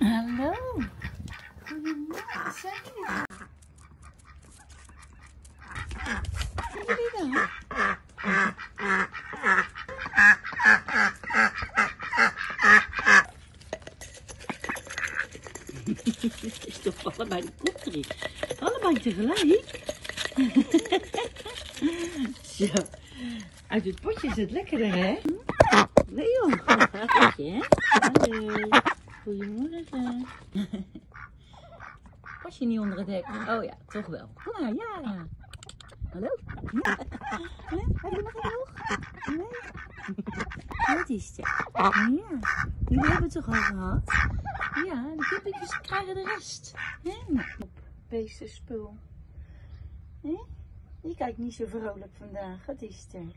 Hallo. Goedemorgen, zijn jullie? Zijn jullie dan? Het is toch allebei de koekerie. Allebei tegelijk. Zo. Uit het potje is het lekkerder, hè? Leon. Potje, hè? Hallo. Goedemorgen. Was je niet onder het hek? Oh ja, toch wel. Kom maar, ja. Hallo? Ja. Heb je nog een oog? Nee? Wat is het? Ja. Jullie hebben het toch al gehad? Ja, de kippetjes krijgen de rest. Nou, op beestenspul. Je kijkt niet zo vrolijk vandaag. Wat is er?